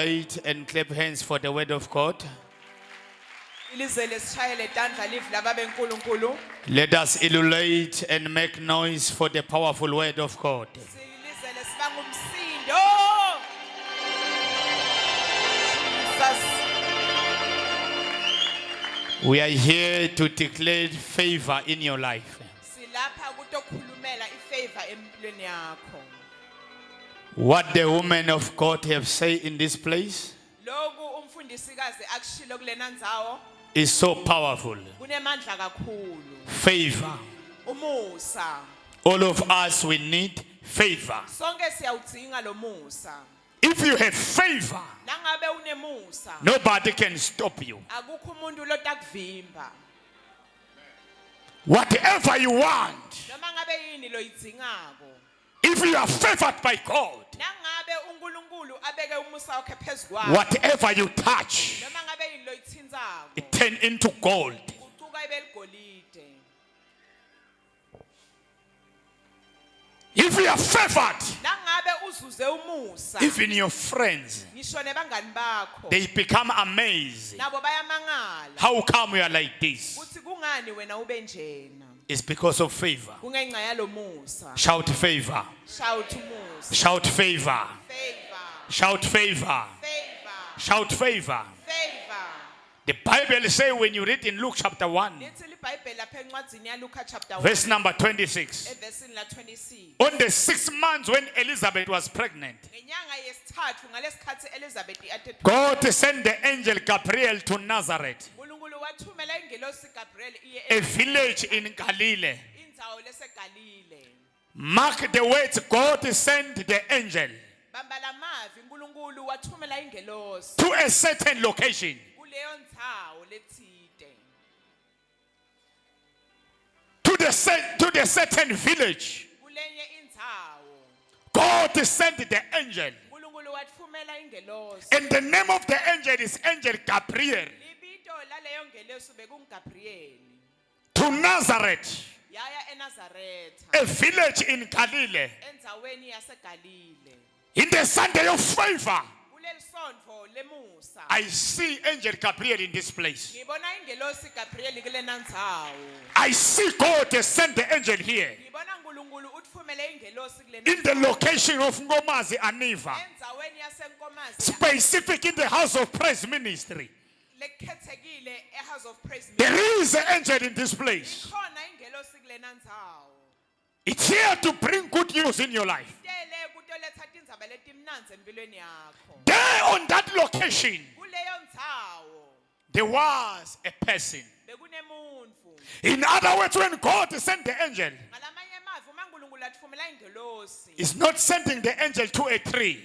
And clap hands for the word of God. Let us emulate and make noise for the powerful word of God. We are here to declare favor in your life. What the woman of God have said in this place is so powerful. Favor. All of us, we need favor. If you have favor, nobody can stop you. Whatever you want, if you are favored by God, whatever you touch, it turns into gold. If you are favored, even your friends, they become amazed. How come you are like this? It's because of favor. Shout favor. Shout favor. Shout favor. Shout favor. The Bible says when you read in Luke chapter 1, verse number 26, on the 6th month when Elizabeth was pregnant, God sent the angel Gabriel to Nazareth, a village in Galilee. Mark the words, God sent the angel to a certain location. To the certain village. God sent the angel. And the name of the angel is Angel Gabriel. To Nazareth, a village in Galilee. In the Sunday of favor, I see Angel Gabriel in this place. I see God send the angel here in the location of Ngomazi Aniva, specific in the house of praise ministry. There is an angel in this place. It's here to bring good news in your life. There on that location, there was a person. In other words, when God sent the angel, He's not sending the angel to a tree.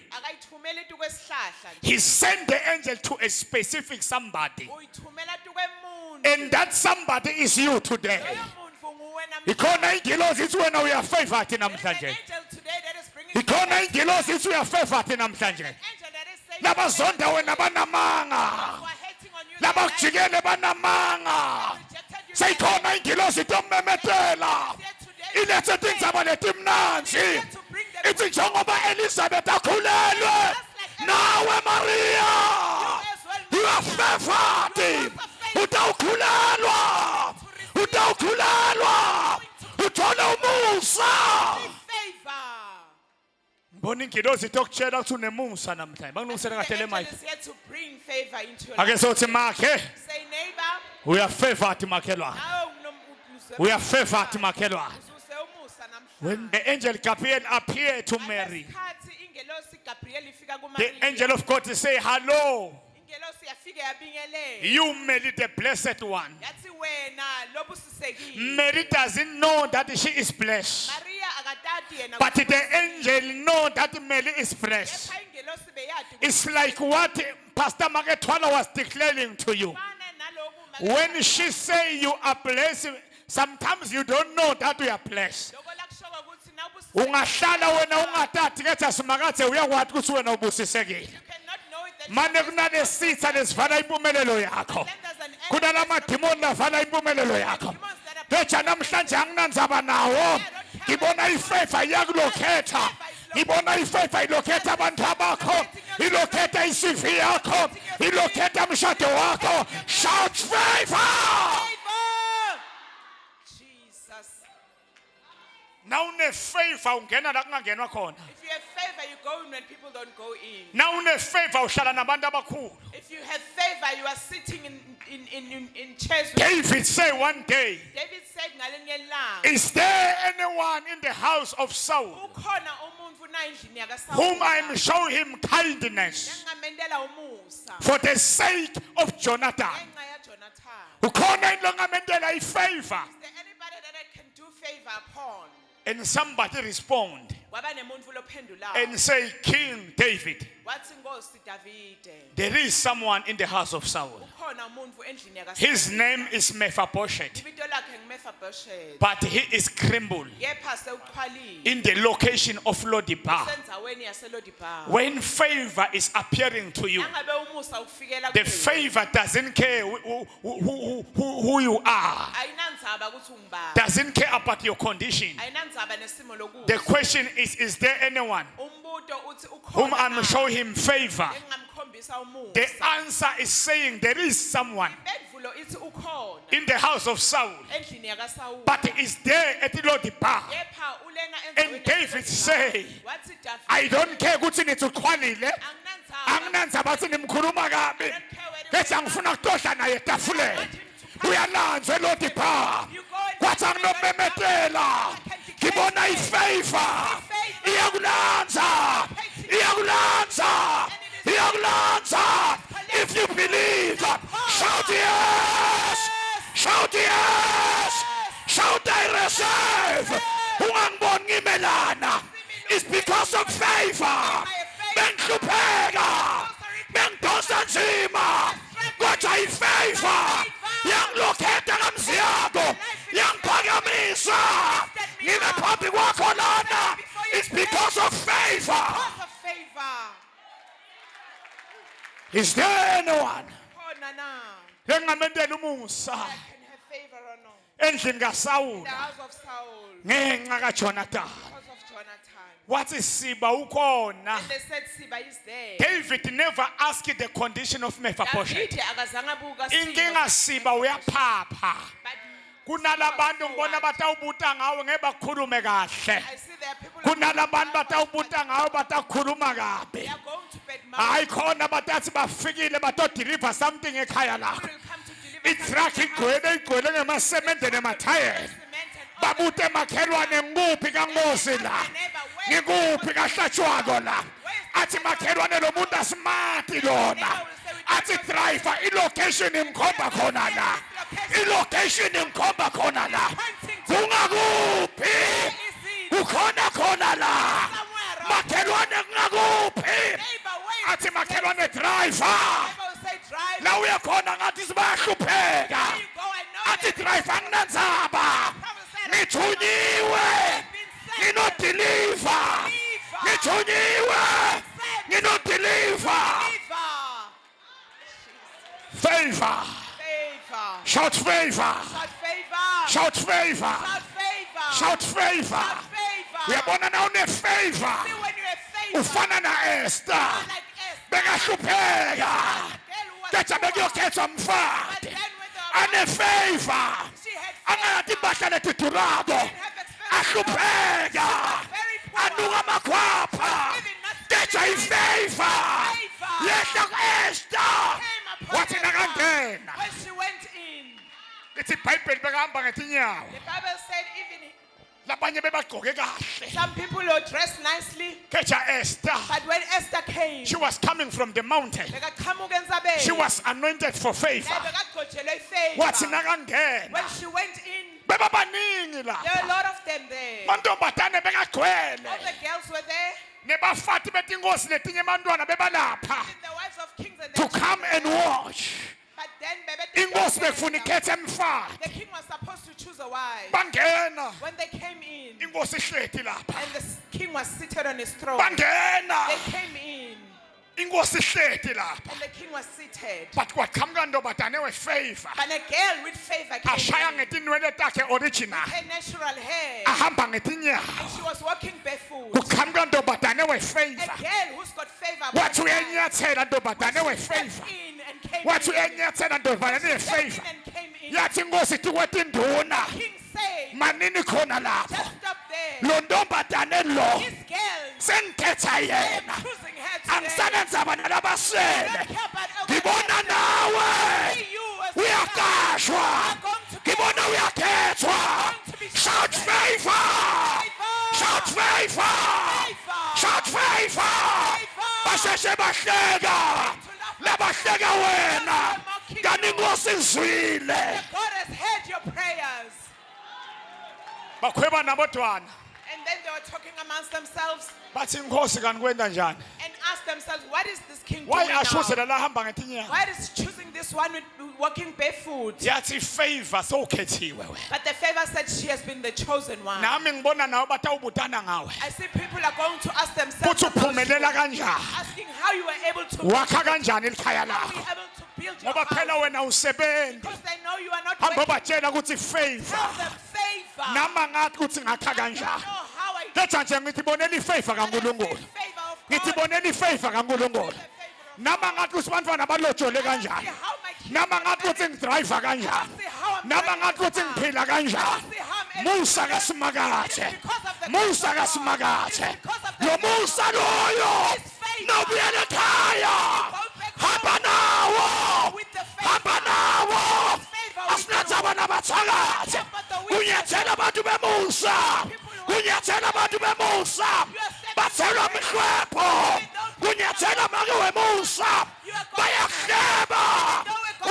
He sent the angel to a specific somebody. And that somebody is you today. Ikhona ingilosi ithi wena uyafavor namhlanje. Ikhona ingilosi ithi uyafavor namhlanje. Labazonda wena banamanga. Labakujikele banamanga. Seyikhona ingilosi itommemetela. Ilethe indzaba letimnanzi. Ithi njengoba Elizabeth akhulelwe nawe Maria. You are favored. Utawukhulelwa. Utawukhulelwa. Uthola umusa. Mbona ingilosi itokutshela ukuthi unemusa namhlanje. Bangilungisela kahle le mic. Ake sothi makhe. We are favored makhelwa. We are favored makhelwa. When the angel Gabriel appeared to Mary, the angel of God to say, hello. You Mary, the blessed one. Mary doesn't know that she is blessed. But the angel knows that Mary is blessed. It's like what Pastor Magetwala was declaring to you. When she say you are blessed, sometimes you don't know that you are blessed. Ungahlala wena ungathathi ketha simakathe uyakwazi ukuthi wena ubusisekile. Manje kunale sitha lesivala impumelelo yakho. Kunalama demon lavala impumelelo yakho. Nje namhlanje anginanzaba nawo. Ngibona ifavor yakulokhetha. Ngibona ifavor ilokhetha abantu abakho. ilocate iCV yakho, ilocate umshado wakho. Shout favor. Jesus. Now une favor ungena la kungangenwa khona. If you have favor, you go in when people don't go in. Now une favor uhlala nabantu abakhulu. If you have favor, you are sitting in chairs. David said one day, David said, "Ngalinye ilanga, is there anyone in the house of Saul ukhona umuntu na endlini yakaSawuli whom I am showing him kindness engamendela umusa for the sake of Jonathan? ngenxa yaJonathan? Ukhona into ongamendela ifavor?" Is there anybody that I can do favor upon? And somebody respond Kwaba nemuntu lophendulayo. and say, King David, Wathi Nkosi Davide, there is someone in the house of Saul. ukhona umuntu endlini yakaSawuli. His name is Mephibosheth, Ibito lakhe nguMephibosheth. but he is crumbled Kepha sewuqhalile in the location of Lodibar. senzaweni yaseLodibar. When favor is appearing to you, Nangabe umusa ufikela the kuwe, favor doesn't care who you are, ayinandzaba ukuthi ungubani, doesn't care about your condition. ayinandzaba nesimo lokuthi. The question is there anyone Umbuto uthi whom ukhona I'm na showing him favor? engamkhombisa umusa. The answer is saying there is someone Impendulo ithi ukhona in the house of Saul, endlini yakaSawuli. but is there at Lodibar. Kepha ulena And David say, wathi Davide, I don't care ukuthi nithi uxhwalile, anginandzaba, anginanza bathi nimkhuluma kabi, kethi angifuna kutohla naye etafuleni. Uyalanzwa eLodibar, kwathi anginomemetela, ngibona ifavor iyakulanza, iyakulanza, iyakulanza. If you believe, shout yes, shout yes, shout I receive. Ungangiboni ngimelana. It's because of favor. Bengihlupheka, bengidosa nzima, kodwa ifavor yangilokhetha ngamziyako, yangiphakamisa. Ngime phambi kwakho lana. It's because of favor. because of favor. Is there anyone Khona na, engamendela umusa I can have favor or no? endlini The kaSawuli house of Saul, ngenxa kaJonathan? because of Jonathan. Wathi Siba ukhona. And they said Siba is there. David never asked the condition of Mephibosheth. Davide akazange abuka Inkinga Siba uyaphapha. but Kunalabantu ngibona batawubuta ngawe ngebakhulume kahle. I see there are people Kunalabantu batawubuta ngawe batakhuluma kabi. they are going to bed now. Hayi khona batathi bafikile batodeliver something ekhaya lakho. Will come to deliver Itruck igcwele ngemasemende nemathayela. Babute makhelwane ngikuphi kaNkosi la? Ngikuphi kahlatshwako la? Athi makhelwane lo muntu asimati lona. Athi driver ilocation imkhomba khona la. Ilocation imkhomba khona la. Ungakuphi? Ukhona khona la. Makhelwane ngakuphi? Athi makhelwane driver. La uyakhona ngathi sibayahlupheka. Athi driver nginandzaba. Ngithunyiwe. Nginodeliver. Ngithunyiwe. Nginodeliver. Favor. Favor. Shout favor. Shout favor. Shout favor. Shout favor. Shout favor. Shout favor. Uyabona na une favor. See when you have favor. Ufana na Esther. Like Esther. Bekahlupheka. Tell what Ketha bekuyokhetha But umfati. then with the Ane favor. she had Angathi impahla letidurabo. have experienced Ahlupheka. very poor. Anuka makhwapha. Ketha ifavor. Yehla ku-Esther. Wathi nakangena. When she went in, Lithi iBhayibheli bekahamba ngetinyawo. the Bible said even Labanye bebagqoke kahle. some people were dressed nicely, Ketha Esther. but when Esther came, She was coming from the mountain. bekaqhamuka entsabeni. She was anointed for favor. Naye bekagcotshelwe favor. Wathi nakangena. When she went in, Bebabaningi there were a lapha. lot of them there. Mantombazane bekagcwele. All the girls were there, Nebafati betinkosi letinye abantwana bebalapha. the wives of kings and To their come children. and watch. But then Bebe Inkosi bekufuna ikhethe emfati. the king was supposed to choose a wife. Bangena. When they came in, Inkosi ihleti lapha. and the king was seated on his throne, Bangena. they came in. inkosi ihleti lapha And the king was seated. but kwaqhamuka ndobadane wefavor But a girl with favor ashaya came in. ngetinwele takhe original Her natural hair. ahamba ngetinyawo And she was walking barefoot. kuqhamuka ndobadane A wefavor girl who's got favor. wathi by God. uyenyathela ndobadane Stepped wefavor in and came wathi in. uyenyathela ndobadane Stepped wefavor in and came in. yathi inkosi tikwetinduna King said, manini khona lapho just stop there. lo ntombadane lo This girl, sengikhetha I am yena choosing her today. angisanenzaba I nalabasele don't care about ngibona nawe See you as uyaqashwa I'm going to be ngibona uyakhethwa shout favor shout favor shout favor basheshe bahleka labahleka wena kanti inkosi izwile God has heard your prayers. bakhweba nabodwana And then they were talking amongst themselves bathi inkosi kanti kwenda njani and asked themselves, what is this king why doing ashuse now? la hamba ngetinyawo Why is choosing this one with walking barefoot? yathi favor sowukhethiwe wena But the favor said she has been the chosen one. nami ngibona nawe batawubutana ngawe I see people are going to ask themselves, kuthi about uphumelela you, kanjani asking how you were able to wakha kanjani likhaya be lakho able to build your ngoba phela house. wena usebenzi Because they know you are not hamba working. batshela ukuthi favor Tell them favor. nama ngathi ukuthi ngakha I don't kanjani know how I letha nje ngithi bonela ifavor kaNkulunkulu favor of ngithi God. bonela ifavor kaNkulunkulu The favor of nama ngathi ukuthi bantwana balojole See kanjani how my kids nama are ngathi ukuthi married. ngidriver kanjani See how I'm nama driving ngathi ukuthi the car. ngiphila kanjani See how I'm musa able to kasimakathe It's because of the musa grace of God. kasimakathe It's because of the lo grace of musa God. loyo His favor. nobuyela ekhaya Go back hamba home nawo with the hamba favor. nawo Favor with asinathi you. abantu abathakathi kunyathela abantu bemusa kunyathela abantu bemusa bathelwa mihlwepho kunyathela make wemusa bayahleba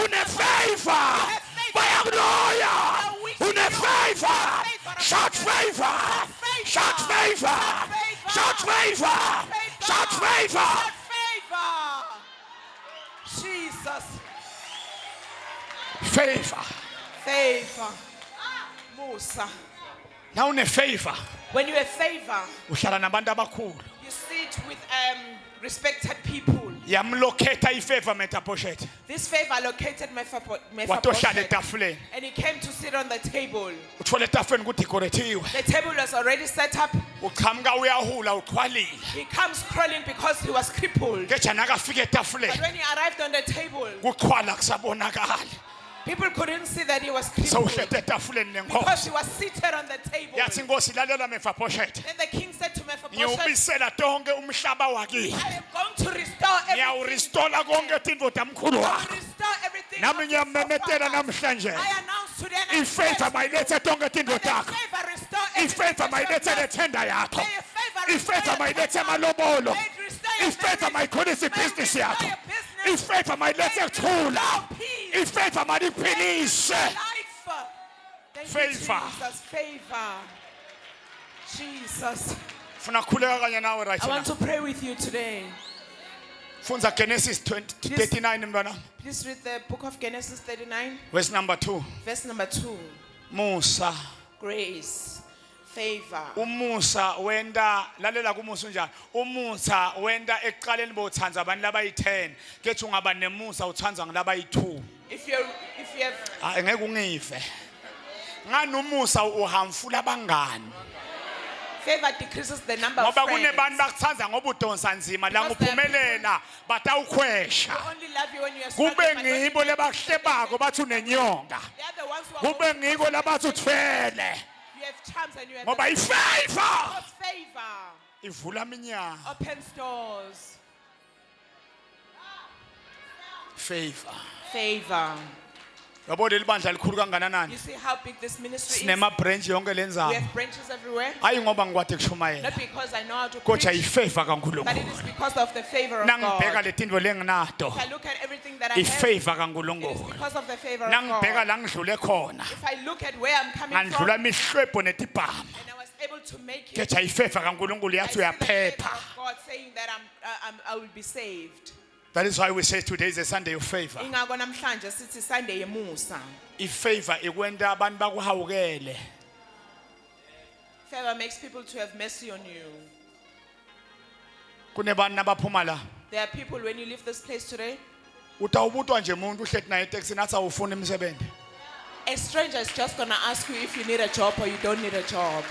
unefavor bayakuloya unefavor shout favor shout favor shout favor shout favor Favor. Jesus. favor Favor. Musa. na unefavor When you have favor, uhlala nabantu abakhulu you sit with respected people. yamlokhetha ifavor Mephibosheth This favor located watohlala Mephibosheth, etafuleni and he came to sit on the table. uthola etafuleni kudecorathiwe The table was already set up. uqhamuka uyahula uqhwalile He comes crawling because he was crippled. ngeja nakafika But etafuleni when he arrived on the table, kuqhwala kusabonakala people couldn't see that he was crippled sowuhlete etafuleni because nenkosi he was seated on the table. yathi inkosi lalela Mephibosheth Then the king said to Mephibosheth, ngiyubisela tonke umhlaba wakini I am going to restore everything. ngiyawuristola konke tindvo tamkhulu I will wakho restore everything. nami of his ngiyamemetela forefathers. namhlanje I announce today and I ifavor declare to you, mayilethe tonke tindvo may the takho favor restore ifavor everything mayilethe that you have lethenda yakho May your favor restore ifavor your mayilethe business. amalobolo May it restore your ifavor marriage. mayikhulise May it ibhizinisi restore yakho your business. ifavor mayilethe May it kuthula restore peace. ifavor maliphilise Life. Thank you, Favor. Jesus. Favor. Jesus. funa kukhuleka kanye nawe right I want now to pray with you today. funza Genesis 39 mntwana Please read the book of Genesis 39, verse number 2 verse number 2. Musa Grace, favor. umusa wenda lalela kumusa unjani umusa wenda ekuqaleni bowuthanza abantu labayi10 kethi ungaba nemusa uthanza ngelabayi2 If you have hayi ngeke ungive ngani umusa uhamfula abangani favor decreases the number of ngoba friends. kunebantu bakuthanza ngoba udonsa nzima la Because there are nguphumelela batawukhwesha They only love you when you are kube struggling, but when you- ngibo lebahlebako bathi unenyonga they are the ones who are kube ngiko labathi uthwele you have charms and you have ngoba the ifavor God's favor ivula iminyango opens doors. favor Favor. yabo leli bandla likhulu kangananani You see how big this ministry is? sinema branch yonke We lenzayo have branches everywhere. hayi ngoba ngikwade kushumayela Not because I know how to kodwa preach, ifavor but it kaNkulunkulu is because of the favor of nangibheka God. letindvo lenginato If I look at everything that I have, ifavor it is kaNkulunkulu because of the favor of nangibheka God. la ngidlule khona If I look at where I'm coming from, ngandlula and imihlwebho netibhamu I was able to make it, ketha ifavor kaNkulunkulu I yathi see the favor uyaphepha of God saying that I will be saved. that is why we say today is a Sunday of favor Ingako namhlanje sithi Sunday yemusa. ifavor ikwenta abantu bakuhawukele Favor makes people to have mercy on you. kunebantu abaphuma la There are people when you leave this place today, utawubutwa nje umuntu uhlethi naye eTexini athi awufuna imisebenzi. a stranger is just gonna ask you if you need a job or you don't need a job.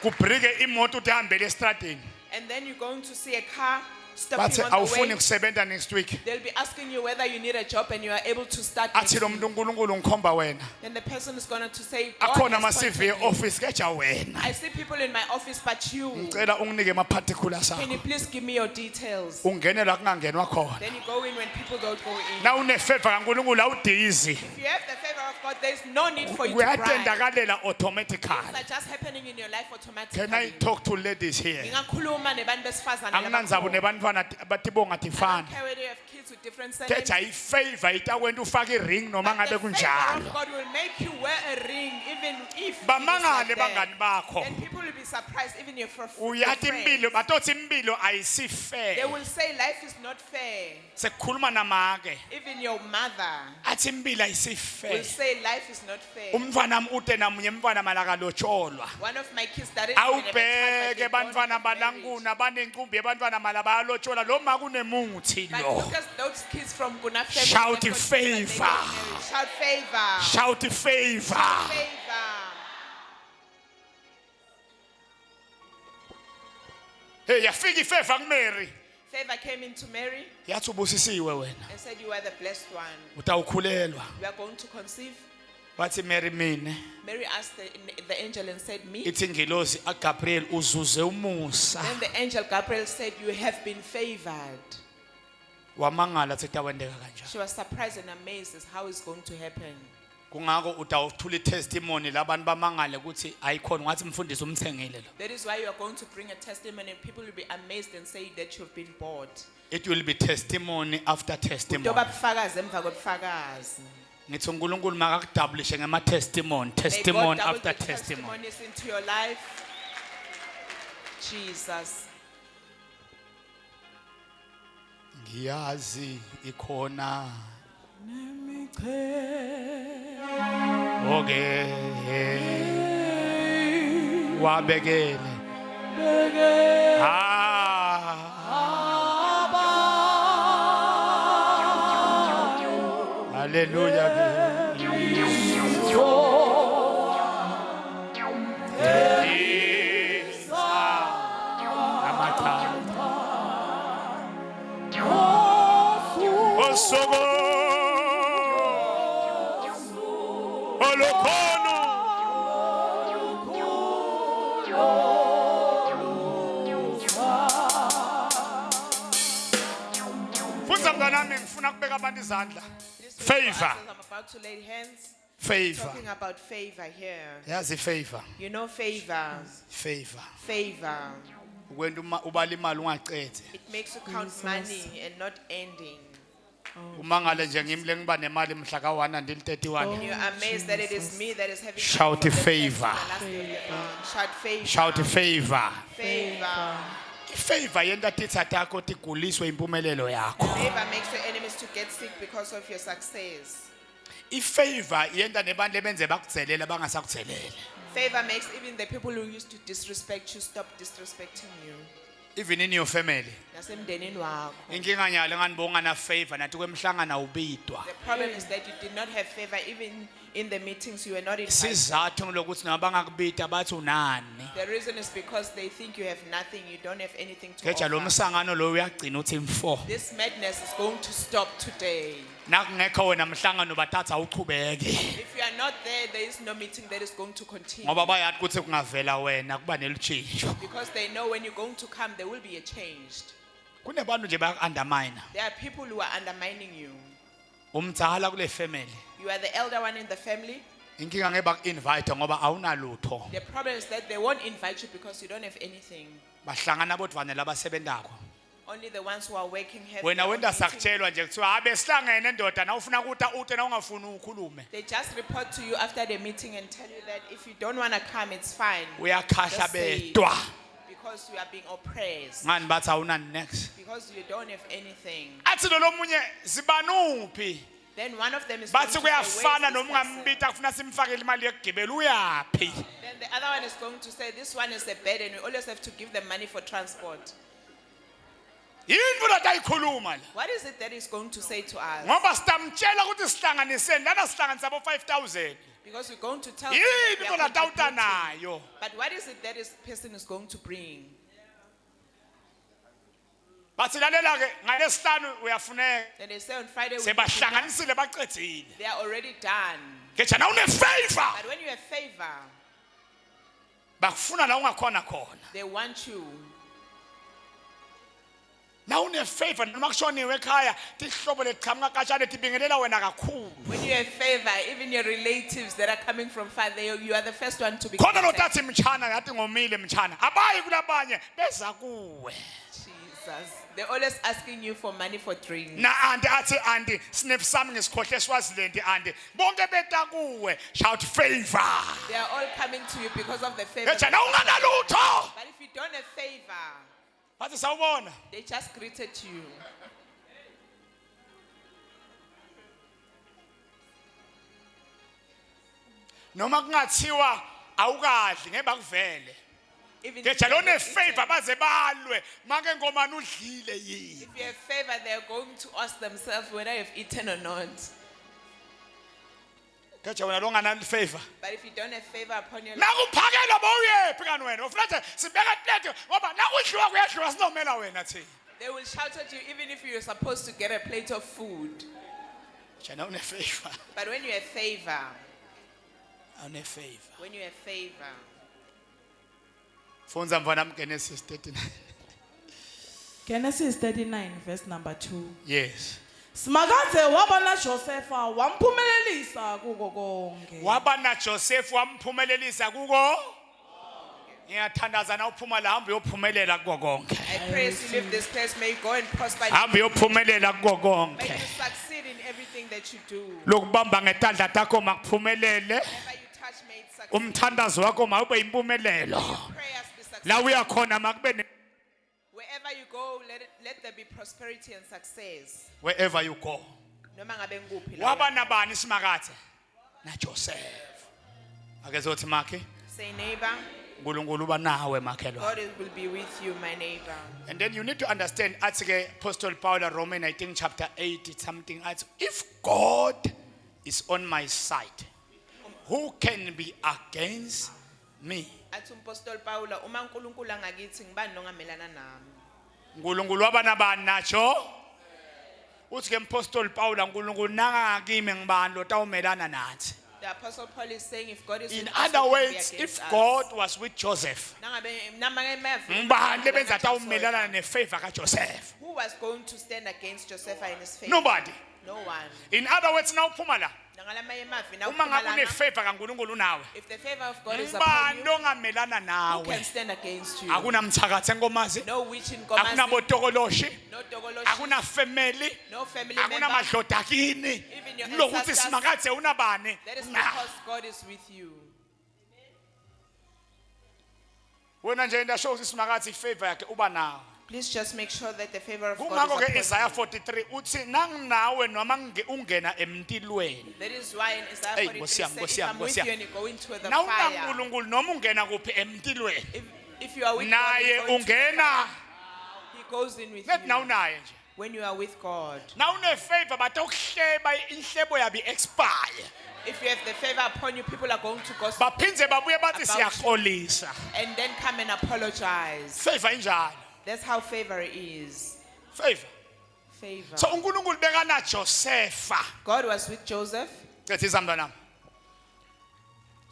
Kubrike imoto uthi hambele estradini. And then you're going to see a car Bathi stopping on the awufuni way. kusebenza next week. They'll be asking you whether you need a job and you are able to start next Athi lo week. muntu uNkulunkulu ngikhomba wena. Then the person is going to say, God Akhona ama has CV contacted me. office keja wena. I see people in my office, but you, Ngicela unginike ama particulars can you akho. please give me your details? Ungene la kungangenwa khona. Then you go in when people don't go in. Na une favor kaNkulunkulu awudizi. If you have the favor of God, there's no need for you to bribe. Kuyatendakalela automatically. Things are just happening in your life automatically. Can I talk to ladies here? Ngingakhuluma nebantu besifazane Anginandzaba labakho. nebantwana batibonga I don't tifana. care whether you have kids with different surnames. Keja ifavor itakwenta ufake iring noma But ngabe the favor kunjalo. of God will make you wear a ring even if it is Bamangale like that. bangani bakho. Then people will be surprised even if you're Uyathi impilo batothi impilo They ayisifair. will say life is not fair. Sekukhuluma namake. Even your mother Athi impilo will ayisifair. say life is not fair. Umntwana wami ute namunye umntwana malakalotsholwa. One of my kids that is having a Awubheke bad child, bantwana but they don't get balanguna banencumbi yabantwana mala bayalotsholwa lo ma kunemuthi married. But lo. look at those kids from Guna family. Shout they've got kids, but they favor. get married. Shout favor. Shout favor. Favor. Hey, yafika ifavor kuMary. Favor came into Mary Yathi ubusisiwe wena. and said, you are the blessed one. Utawukhulelwa. You are going to conceive. Wathi Mary mine. Mary asked the angel and said, me. Ithi ngelozi aGabriel uzuze umusa. Then the angel Gabriel said, you have been favored. Wamangala ukuthi kwendeka kanjani. She was surprised and amazed as how it's going to happen. Kungako utawuthula testimony labantu bamangale ukuthi ayikhona ngathi mfundisi umthengile lo. That is why you are going to bring a testimony and people will be amazed and say that you've been bought. It will be testimony after testimony. Kutoba bufakazi emva kobufakazi. Ngithi uNkulunkulu makakudablishe ngama testimony, May God testimony double after the testimony. testimonies into your life. Jesus. Ngiyazi ikhona. Okay. Wabekele. Hallelujah. Osogo Olokono Funza mnganami ngifuna kubeka abantu izandla. Favor. I'm about to lay hands. Favor. Talking about favor here. Yazi favor. You know favor. Favor. Favor. Ukwenda ubala imali ungacethe. It makes you count money and not ending. Umangale nje ngimi lengiba nemali mhla ka1 until 31. And you're amazed that it is me that is having Shout the best favor. in the last day of the month. Shout favor. Shout favor. Favor. Favor yenta titha takho tiguliswe impumelelo yakho. Favor makes your enemies to get sick because of your success. Ifavor yenta nebantu benze bakugcelela bangasakugcelele. Favor makes even the people who used to disrespect you stop disrespecting you. Even in your family. Nasemndenini wakho. Inkinga nyalo nganibonga na favor nathi kwemhlangana ubidwa. The problem is that you did not have favor even in the meetings you were not invited. Sizathu lokuthi nabangakubita bathi unani. The reason is because they think you have nothing, you don't have anything to Keja lo offer. msangano lo uyagcina uthi m4. This madness is going to stop today. Nakungekho wena mhlangano bathatha uqhubeke. If you are not there, there is no meeting that is going to continue. Ngoba bayathi ukuthi kungavela wena kuba nelitshintsho. Because they know when you're going to come, there will be a change. Kunebantu nje bayakundermine. There are people who are undermining you. Umdzala kule family. You are the elder one in the family. Inkinga ngeke baku-invite ngoba awunalutho. The problem is that they won't invite you because you don't have anything. Bahlangana bodvane labasebentako. Only the ones who are working have Wena their own wenda meeting. sakutshelwa nje kuthiwa habe sihlangene ndoda nawufuna ukuthi ute nawungafuni ukhulume. They just report to you after the meeting and tell you that if you don't want to come, it's fine. Uyakhahla Just say it. bedwa. Because you are being oppressed. Ngani bathi awunani next. Because you don't have anything. Athi lo munye sibanuphi. Then one of them is going Bathi to say, "Where's kuyafana this noma person?" ungambita kufuna simfakele imali yokugibela uyaphi. Then the other one is going to say, this one is a burden. We always have to give them money for transport. yini futhi ayikhuluma la What is it that he's going to say to us? ngoba sitamtshela ukuthi sihlanganiseni lana sihlanganisa abo 5,000 Because we're going to tell them yini that we futhi are atawuta contributing. nayo But what is it that this person is going to bring? bathi lalela ke ngalesihlanu uyafuneka Then they say on Friday we sebahlanganisile baqedile they are already done. ke jana une favor But when you have favor, bakufuna la ungakhona khona they want you. na une favor noma kushoniwe ekhaya tihlobo leqhamuka kashane tibingelela wena kakhulu When you have favor, even your relatives that are coming from far, you are the first one to be khona lo contacted. tathi mchana yathi ngomile mchana abayi kulabanye beza kuwe Jesus. They're always asking you for money for drinks. na andi athi andi snip sami ngesikhohle Swaziland andi bonke beta kuwe shout favor They are all coming to you because of the favor. ejana unganalutho But if you don't have favor, bathi sawubona they just greeted you. noma kungathiwa awukadli ngeba kuvele Even ke if jalo you ne have favor baze balwe make ngomani udlile yini if you have favor, they are going to ask themselves whether you've eaten or not. ke jalo lo ngana favor But if you don't have favor upon your life, nakuphakela bowuyephi kani wena ufuna nje sibeka plate ngoba nakudliwa kuyadliwa sinomela wena thina they will shout at you even if you're supposed to get a plate of food. jana une favor But when you have favor, une favor when you have favor, funza mfana Genesis 39 Genesis 39 verse number 2. yes Simakathe wabona Josepha wamphumelelisa kuko konke. waba na Joseph wamphumelelisa kuko ngiyathandaza na uphuma la hamba uyophumelela kuko konke I pray as you leave this place, may you go and prosper. hamba uyophumelela kuko May konke you succeed in everything that you do. lokubamba ngetandla takho makuphumelele Whatever you touch, may it succeed. umthandazo wakho mawube impumelelo Prayers be successful. la uya khona makube Wherever you go, let there be prosperity and success. wherever you go Noma ngabe ngikuphi la waba uya- nabani simakathe na Joseph ake zothi makhe Say neighbor, uNkulunkulu uba nawe makhelwa God will be with you, my neighbor. and then you need to understand athi ke Apostle Paul Roman I think chapter 8 something athi if God is on my side who can be against me Athi umpostoli Paula, uma uNkulunkulu angakithi ngibani nongamelana nami? uNkulunkulu waba nabani nacho uthi ke Apostle Paul uNkulunkulu nangakimi ngibani lo tawumelana nathi The apostle Paul is saying if God is in with us, other who can be words against if us? God was with Joseph Nangabe- namanye emavini, ngibani lebenza tawumelana nefavor kaJoseph who was going to stand against Joseph in his faith? nobody No one. in other words nawuphuma la Nangalamanye emavini, uma ngabe awuphumalanga, unefavor kaNkulunkulu nawe if the favor of God is upon ngibani you, longamelana who nawe can stand against you? akunamthakathe enkomazi No witch in Gomazi, akunabotokoloshi no dogoloshi, akuna family no family member. akunamadloda kini Even your lokuthi ancestors. simakathe unabani That is Nah. because God is with you. wena nje into show ukuthi simakathe ifavor yakhe uba nawe Please just make sure that the favor of God kungakho ke is Isaiah upon you. 43 uthi nanginawe noma ungena emntilweni That is why in Isaiah Hey, 43 Nkosi yami, says, Nkosi if yami, I'm with Nkosi you yami. and you go into the nawuna fire, uNkulunkulu noma ungena kuphi emntilweni if you are with God, naye you go into the ungena fire, He goes in with nethi you. nawunaye nje When you are with God, na unefavor batokuhleba inhlebo yabi expire if you have the favor upon you, people are going to gossip baphindze babuye bathi About you. siyaxolisa and then come and apologize. favor injalo That's how favor is. favor Favor. so uNkulunkulu bekana Josepha God was with Joseph. cethi izamntwana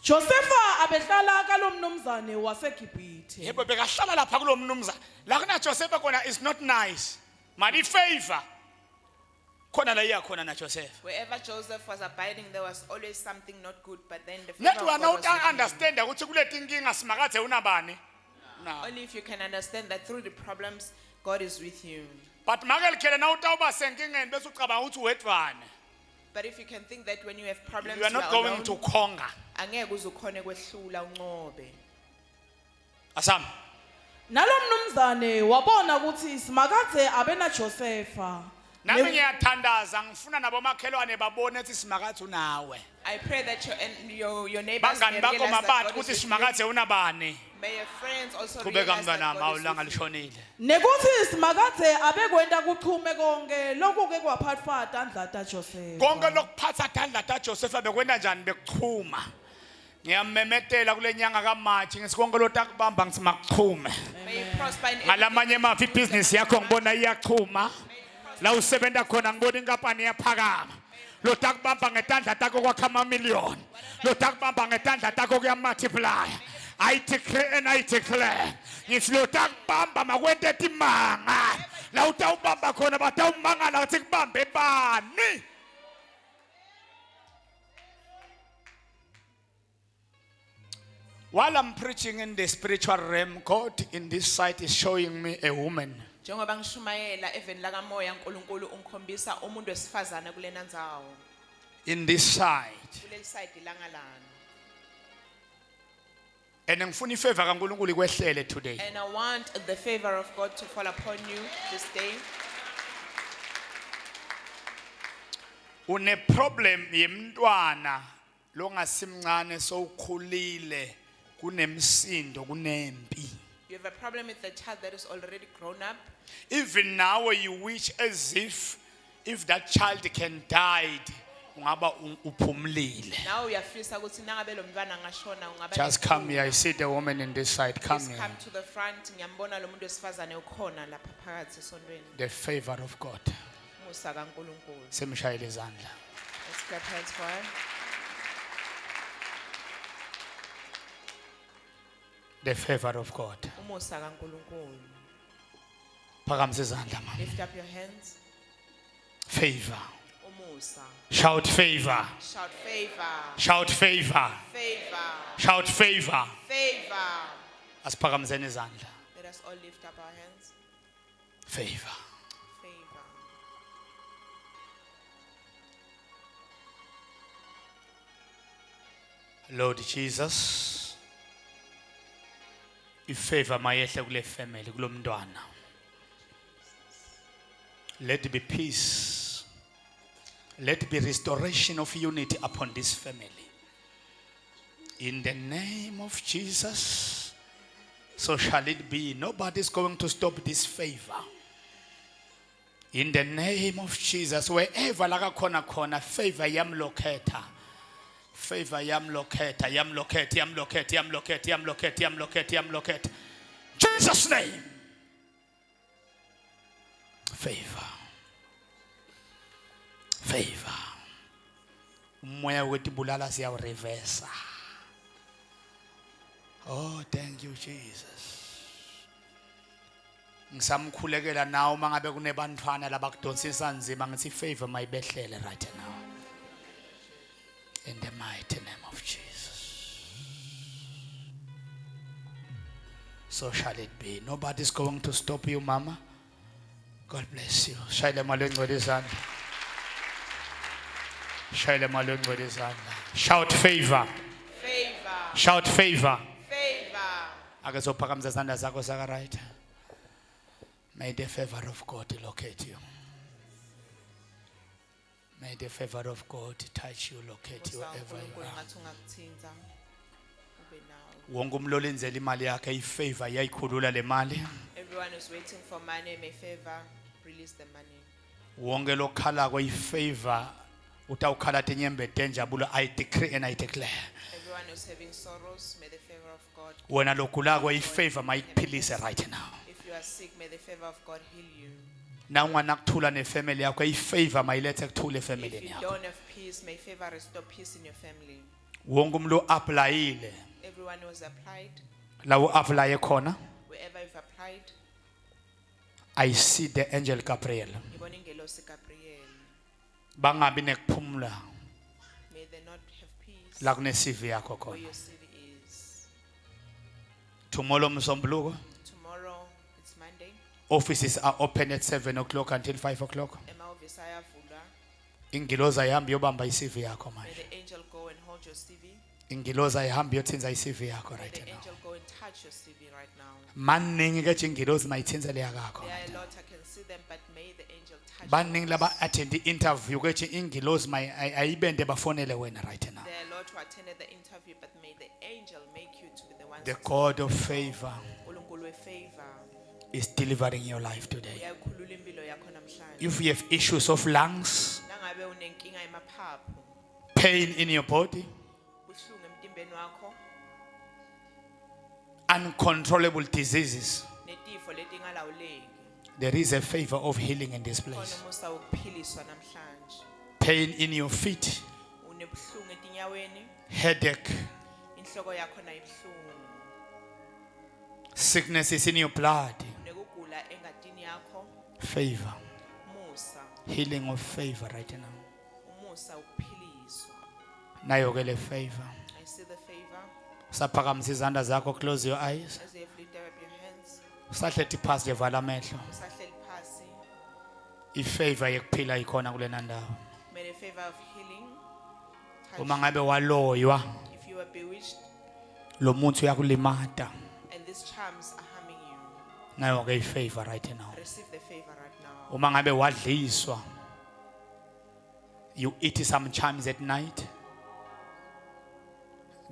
Josepha abehlala kalomnumzane waseGibhithe. yebo bekahlala lapha kulomnumza la kuna Josepha khona is not nice mali favor khona la iyakhona na Joseph Wherever Joseph was abiding, there was always something not good. But then the favor nethi of wena God was with him. understand ukuthi kuleti inkinga simakathe unabani na Only if you can understand that through the problems, God is with you. but makelikhele na utawuba senkingeni bese ucabanga ukuthi wedwane But if you can think that when you have problems, you are not going alone, to conquer angeke uze ukhone kwehlula unqobe. asam Nalomnumzane wabona ukuthi simakathe abena Josepha. nami ngiyathandaza ngifuna nabo makhelwane babone ukuthi simakathe unawe I pray that your neighbors may bangani bakho realize that mabathi God is ukuthi with you. simakathe unabani May your friends also Qhubeka realize that mntanami God is awulanga with you. lishonile. Nekuthi simakathe abekwenda kuchume konke lokhu ke kwaphathwa tandla taJoseph. Konke lokuphatha tandla taJoseph bekwenda njani bekuchuma. Ngiyamemetela kule nyanga kaMarch ngisikonke lotakubamba ngithi makuchume. May you prosper in Ngalamanye mafi business yakho ngibona iyachuma. La usebenza khona ngibona inkampani yaphakama. Lotakubamba ngetandla takho kwakha amamillion. Lotakubamba ngetandla takho kuya multiply. I declare and I declare. Ngithi lotakubamba makwente timanga. La utawubamba khona batawumangala ukuthi kubambe bani. While I'm preaching in the spiritual realm, God in this site is showing me a woman. Njengoba ngishumayela eveni lakamoya uNkulunkulu ungikhombisa umuntu wesifazana kulena ndzawo. In this side. Kuleli side langalana. And ngifuna ifavor kaNkulunkulu ikwehlele today. And I want the favor of God to fall upon you this day. Une problem yemntwana longasimncane sowukhulile kunemsindo kunempi. You have a problem with the child that is already grown up. Even now you wish as if that child can die ungaba uphumlile. Now uyafisa ukuthi nangabe lo mntwana angashona ungaba Just come here. I see the woman in this side. Come Please here. come to the front. Ngiyambona lo muntu wesifazane ukhona lapha phakathi esondweni. The favor of God. Umusa kaNkulunkulu. Semshayele izandla. Let's clap hands for her. The favor of God. Umusa kaNkulunkulu. Phakamisa izandla mama. Lift up your hands. Favor. Umusa. Shout favor. Shout favor. Shout favor. Favor. Shout favor. Favor. Asiphakamiseni izandla. Let us all lift up our hands. Favor. Favor. Lord Jesus, ifavor mayehle kule family kulomntwana. Let there be peace. Let there be restoration of unity upon this family. In the name of Jesus, so shall it be. Nobody's going to stop this favor. In the name of Jesus, wherever lakakhona khona favor yamlocata. Favor yamlocata, yamlocate, yamlocate, yamlocate, yamlocate, yamlocate, yamlocate. Jesus' name. Favor. Favor. Umoya wetibulala siyawurevesa. Oh, thank you, Jesus. Ngisamkhulekela nawe mangabe kunebantwana labakudonsisa nzima ngithi favor mayibehlele right now. In the mighty name of Jesus. So shall it be. Nobody's going to stop you, Mama. God bless you. Shaile malungu wedizandla. Shaile malungu wedizandla. Shout favor. Favor. Shout favor. Favor. Akazophakamisa izandla zakho saka right. May the favor of God locate you. May the favor of God touch you, locate you wherever you uNkulunkulu are. ngathi ungakuthinta ube nawe. Wonke umlolo enzela imali yakhe ifavor yayikhulula le mali. Everyone is waiting for money. May favor release the money. Wonke lokhala ko ifavor utawukhala tenyembete njabulo. I decree and I declare. Everyone is having sorrows. May the favor of God. Wena lokula ko ifavor mayiphilise right now. If you are sick, may the favor of God heal you. Na ungana kuthula ne family yakho ifavor mayilethe kuthule If family you yakho. don't have peace, may favor restore peace in your family. Wonke umlo applyile Everyone who has applied, lawo apply khona. wherever you've applied, I see the angel Gabriel. ngibona ingelosi Gabriel. Bangabi nekuphumula May they not have peace la kune CV yakho where khona. your city is. Tomorrow msombuluko Tomorrow, it's Monday. offices are open at 7 o'clock until 5 o'clock. Emahhovisi ayavulwa. Ingiloza ihambe yobamba iCV yakho May manje. the angel go and hold your CV. Ingiloza ihambe yothinza iCV yakho May right the now. angel go and touch your CV right now. Maningi ke ingilozi mayithinzele yakho. There are a lot, I can see them, but may the angel Baningi touch laba attend interview ke ingilozi ayibende bafonele wena right now. There are a lot how to attend the interview, but may the angel make you to be the one. The God of favor uNkulunkulu wefavor is delivering your life today. uyakhulula impilo yakho namhlanje. If you have issues of lungs, Nangabe unenkinga emaphaphu, pain in your body, buhlungu emtimbeni wakho, uncontrollable diseases, netifo letingalawuleki, there is a favor of healing in this khona place. umusa wokuphiliswa namhlanje. Pain in your feet, Unebuhlungu etinyaweni, headache, inhloko yakho nayibuhlungu, sicknesses in your blood, unekugula engatini yakho, favor, umusa, healing of favor right now. umusa wokuphiliswa. Nayo ke le favor. I see the favor Saphakamisa izandla zakho, close your eyes. as you have lifted up your hands. Usahlethi phasi nje vala amehlo. Usahleli phasi. Ifavor yekuphila ikhona kulena ndawo. May the favor of healing touch Uma you. ngabe waloywa, If you are bewitched lo muntu uyakulimata. and these charms are harming you, Nayo ke ifavor right now. receive the favor right now. Uma ngabe wadliswa, you eat some charms at night,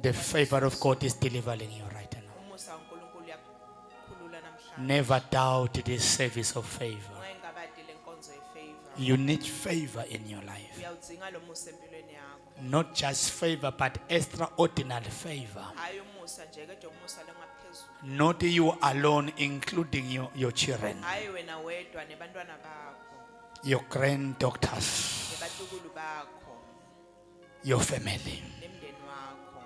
the favor of God is delivering you right now. Umusa uNkulunkulu uyakhulula namhlanje. Never doubt this service of favor. Ungayingabadi le nkonzo yefavor. You need favor in your life. Uyawudzinga lo musa empilweni yakho. Not just favor, but extraordinary favor. Hayi umusa nje kodwa umusa longaphezulu. Not you alone, including your children, Hayi wena wedwa nebantwana bakho, your granddaughters, nebatukulu bakho, your family. nemndeni wakho.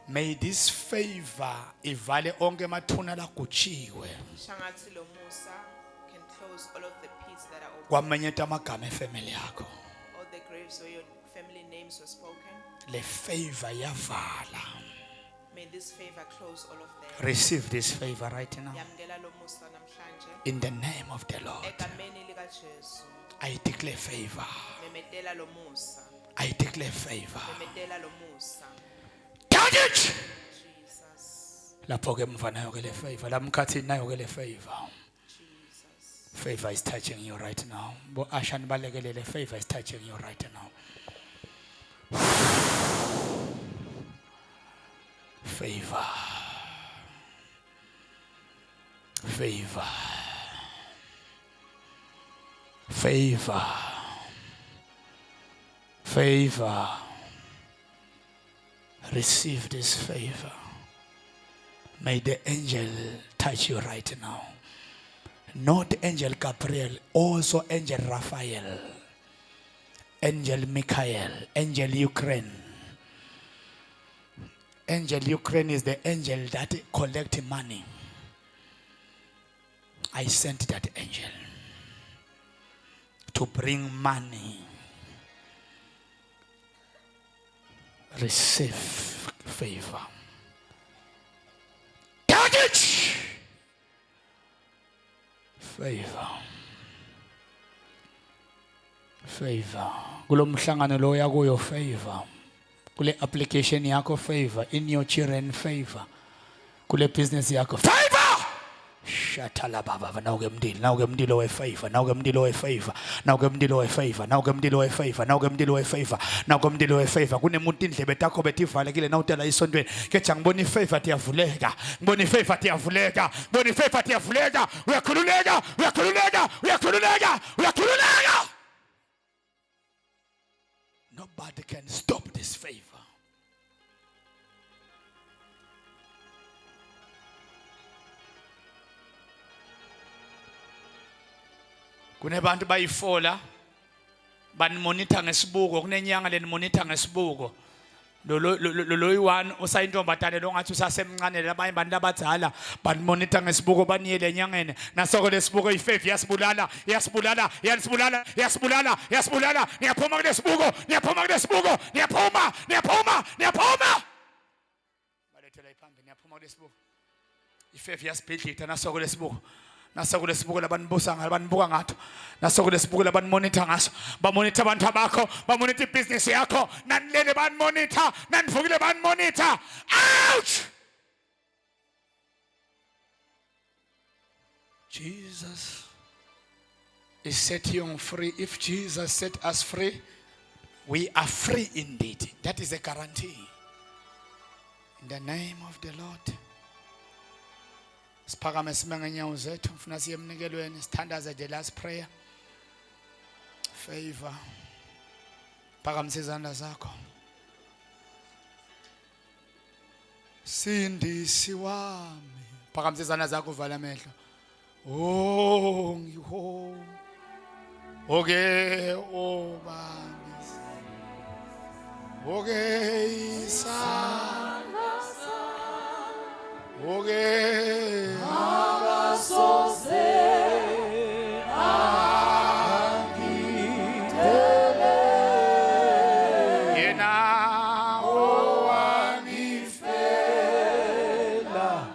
May this favor ivale onke emathuna lagutshiwe. Shangathi lo musa can close all of the pits that are open, Kwamenyeta amagama efamily yakho. all the graves where your family names were spoken. Le favor yavala. May this favor close all of them. Receive this favor right now. Yamkela lo musa namhlanje In the name of the Lord. egameni likaJesu. I declare favor. Memetela lo musa, I declare favor. memetela lo musa. Touch it! Jesus, Lapho ke mva nayo ke le favor. Lamkhathi nayo ke le favor. Jesus. Favor is touching you right now. Bo Ashan balekelele, favor is touching you right now. Favor. Favor. Favor. Favor. Receive this favor. May the angel touch you right now. Not angel Gabriel, also angel Raphael, angel Michael, angel Ukraine. Angel Ukraine is the angel that collects money. I sent that angel to bring money. Receive favor. Touch it! Favor. Favor. Kulo mhlangano lo yakuyo favor. Kule application yakho favor. In your children favor. Kule business yakho favor. Shatala baba na ugemdilo na ugemdilo we favor na ugemdilo we favor na ugemdilo we favor na ugemdilo we favor na ugemdilo we favor na ugemdilo we favor kunemuntu indlebe takho betivalekile na utela isontweni kecha ngibona ifavor tiyavuleka ngibona ifavor tiyavuleka ngibona ifavor tiyavuleka uyakhululeka uyakhululeka uyakhululeka uyakhululeka. Nobody can stop this favor. Kunebantu bayifola banimonitor ngesibuko kunenyanga lenimonitor ngesibuko lo yi1 usayintombatane lo ngathi usasemncane labanye abantu abadala banimonitor ngesibuko baniyele enyangeni nasoko lesibuko ifavor yasibulala yasibulala yasibulala yasibulala yasibulala niyaphuma kulesibuko niyaphuma kulesibuko niyaphuma niyaphuma niyaphuma balethela iphambili niyaphuma kulesibuko ifavor yasibhidlita nasoko lesibuko nasoko lesibuko labanbusa ngalabanbuka ngathi nasoko lesibuko labanmonitor ngaso bamonitor abantu abakho bamonitor business yakho nanilele banmonitor nanivukile banmonitor. Ouch! Jesus is setting you free. If Jesus set us free, We are free indeed. That is a guarantee. In the name of the Lord. Siphakame sime ngenyawo zethu mfuna siye emnikelweni sithandaze the last prayer. Favor. Phakamise izandla zakho. Sindisi wami. Phakamise izandla zakho uvala amehlo. Oh ngiho. Okay obami. Okay isa. Okay. Yena owangifela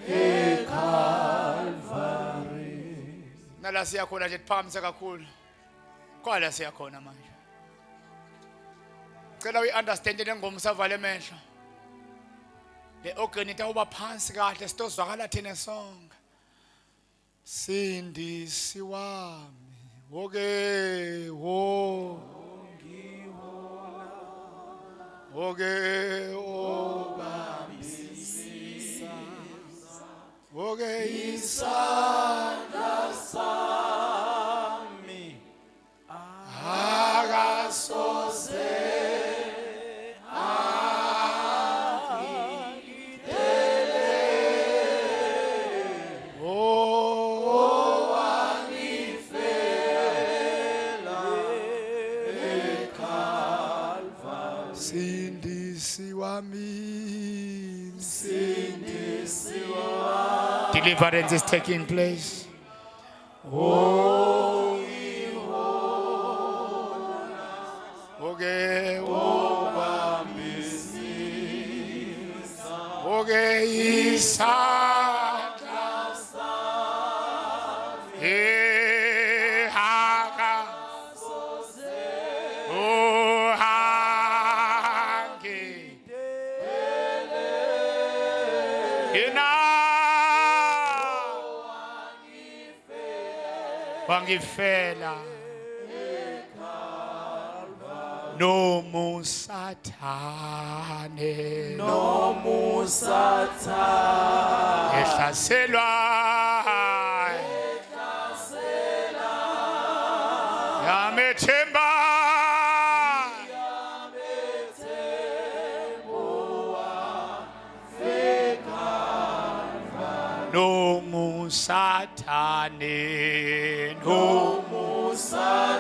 eKalvari. Nala siyakhona nje siphakamise kakhulu. Kwala siyakhona manje. Cela uyi-understand le ngoma usavale emehlo. Le organ itawuba phansi kahle sitozwakala thina sonke. Sindisi wami woke wo woke obambisisa woke isandla sami akasoze deliverance is taking place. Oh, okay, okay, wangifela no musathane ehlaselwa yamethemba no musathane no musathane.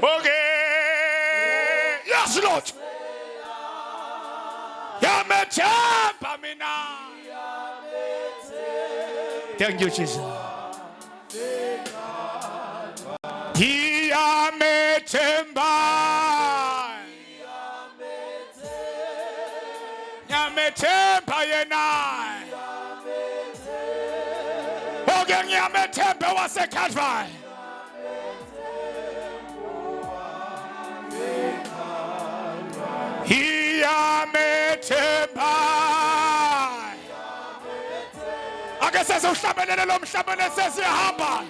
Okay, yes Lord. Yamethemba mina. Thank you Jesus. Yamethemba. Yamethemba yena. Ngiyamethemba waseKalvari. Ngiyamethemba. Ake sesihlabelele lo mhlabelele sesihamba.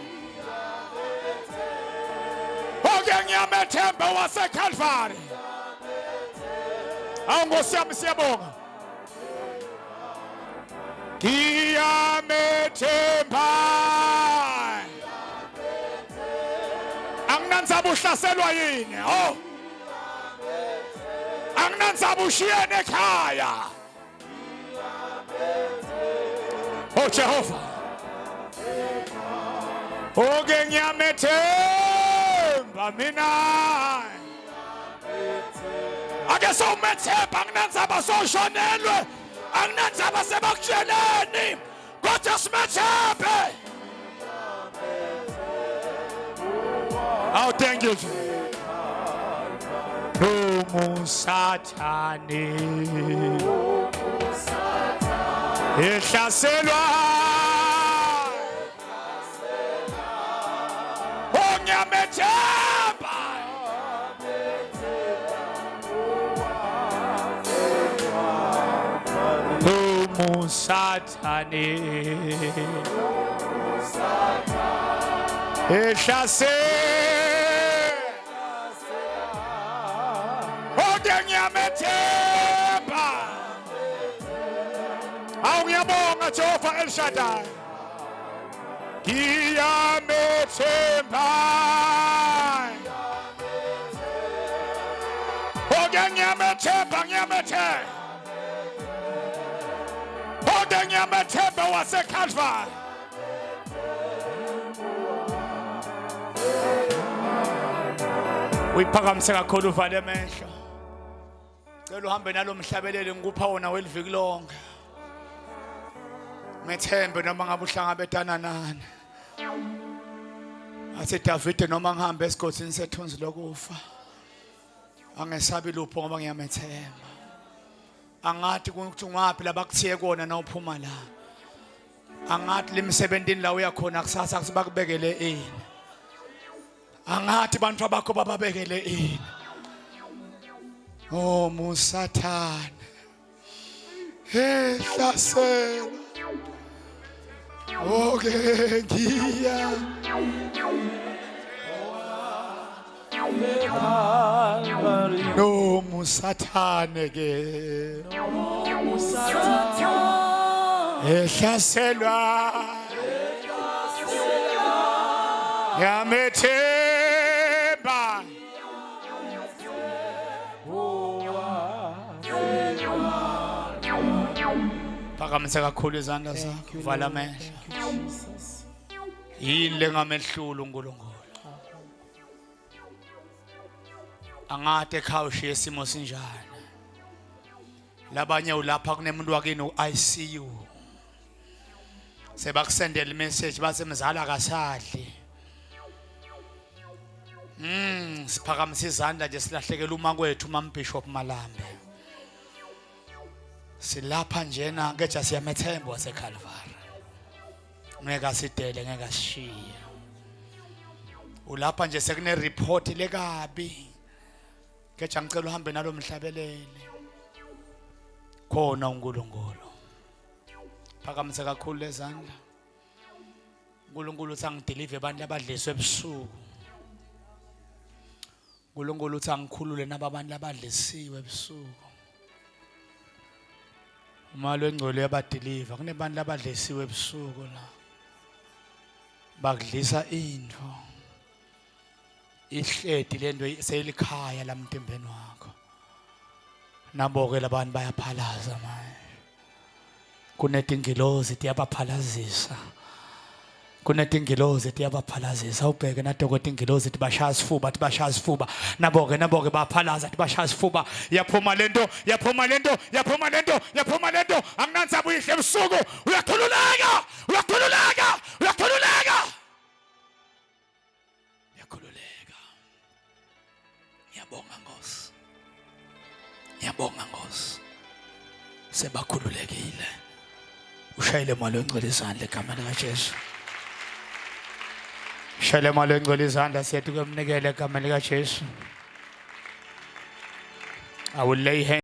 Ngiyamethemba waseKalvari. Awungosiyami siyabonga. Ngiyamethemba. Anginanzaba uhlaselwa yini? Oh. Anginanzaba ushiyene ekhaya. Oh Jehova. Oke ngiyamethemba mina. Ake sowumethemba anginanzaba soshonelwe. Anginanzaba sebakutsheleni. Kodwa simethembe. Oh, thank you. No musathane ehlaselwa. Oh, ngiyamethemba. No musathane ehlaselwa. ngiyamethemba awu ngiyabonga Jehova El Shaddai ngiyamethemba oke ngiyamethemba waseKalvari uyiphakamise kakhulu uvale amehlo cela uhambe nalomhlabeleli ngikupha wona weliviki lonke methembe noma ngabe uhlangabetana nani athi David noma ngihambe esigodini sethunzi lokufa angesabi lupho ngoba ngiyamethemba angathi ukuthi ngaphi labakuthiye kona na uphuma la angathi limsebentini la uyakhona kusasa kusibakubekele ini angathi bantu bakho bababekele ini oh musathane ehlasela okay ngiya no musathane ke ehlaselwa yamethemba phakamisa kakhulu izandla zakho vala amehlo yini lengamehlula uNkulunkulu angade ekhaya ushiye isimo sinjani labanye ulapha kunemuntu wakini uICU sebakusendela imessage basemzala akasadli siphakamisa izandla nje silahlekela uma kwethu uMbishop Malambe silapha njena ngeja siyamethemba waseKalvari ngeke asidele ngeke asishiye ulapha nje sekune report lekabi ngeja ngicela uhambe nalomhlabeleli khona uNkulunkulu phakamisa kakhulu lezandla uNkulunkulu uthi angideliver abantu abadliswe ebusuku uNkulunkulu uthi angikhulule nabantu abadlisiwe ebusuku umalo engcolo yabadeliver kunebantu abadlisiwe ebusuku la bakudlisa into ihledi lento seyilikhaya lamtimbeni wakho naboke labantu bayaphalaza manje kunetingilozi tiyabaphalazisa kunetingilozi tiyabaphalazisa ubheke nadokotela ingilozi tibashaya sifuba naboke baphalaza tibashaya sifuba yaphuma lento anginantsaba uyihle ebusuku uyakhululeka ngiyabonga Nkosi sebakhululekile ushayile imali engcwele izandla egameni likaJesu shayile imali engcwele izandla siyathi kumnikele egameni likaJesu I will lay hands